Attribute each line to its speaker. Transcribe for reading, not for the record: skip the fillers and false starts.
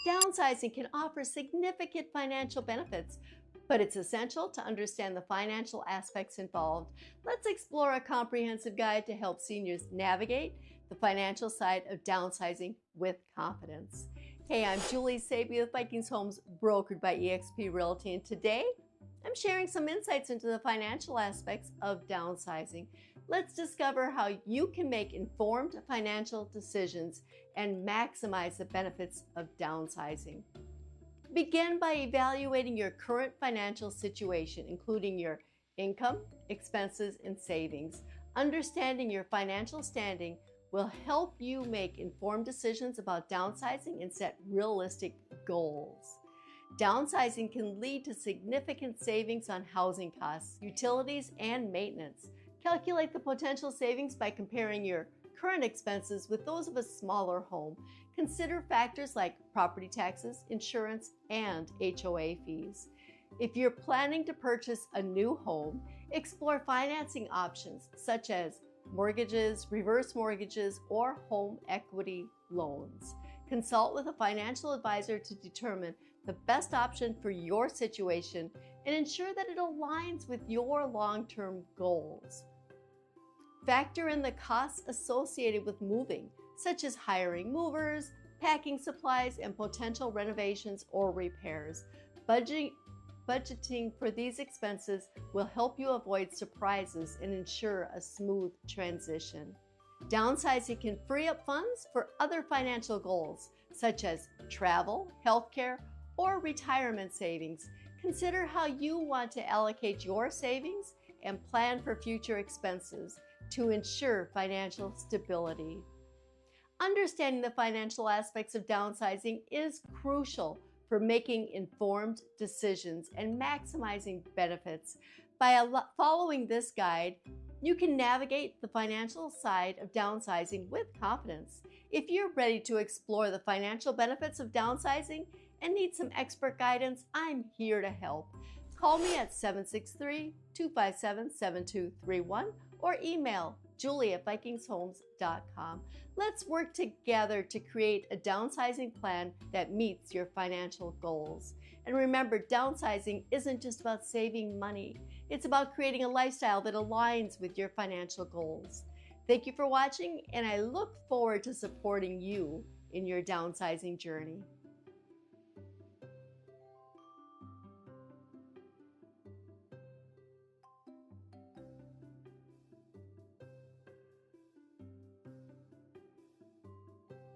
Speaker 1: Downsizing can offer significant financial benefits, but it's essential to understand the financial aspects involved. Let's explore a comprehensive guide to help seniors navigate the financial side of downsizing with confidence. Hey, I'm Julie Sabby with Vikings Homes, brokered by eXp Realty, and today I'm sharing some insights into the financial aspects of downsizing. Let's discover how you can make informed financial decisions and maximize the benefits of downsizing. Begin by evaluating your current financial situation, including your income, expenses, and savings. Understanding your financial standing will help you make informed decisions about downsizing and set realistic goals. Downsizing can lead to significant savings on housing costs, utilities, and maintenance. Calculate the potential savings by comparing your current expenses with those of a smaller home. Consider factors like property taxes, insurance, and HOA fees. If you're planning to purchase a new home, explore financing options such as mortgages, reverse mortgages, or home equity loans. Consult with a financial advisor to determine the best option for your situation and ensure that it aligns with your long-term goals. Factor in the costs associated with moving, such as hiring movers, packing supplies, and potential renovations or repairs. Budgeting for these expenses will help you avoid surprises and ensure a smooth transition. Downsizing can free up funds for other financial goals, such as travel, healthcare, or retirement savings. Consider how you want to allocate your savings and plan for future expenses to ensure financial stability. Understanding the financial aspects of downsizing is crucial for making informed decisions and maximizing benefits. By following this guide, you can navigate the financial side of downsizing with confidence. If you're ready to explore the financial benefits of downsizing and need some expert guidance, I'm here to help. Call me at 763-257-7231 or email julie@vikingshomes.com. Let's work together to create a downsizing plan that meets your financial goals. And remember, downsizing isn't just about saving money. It's about creating a lifestyle that aligns with your financial goals. Thank you for watching, and I look forward to supporting you in your downsizing journey.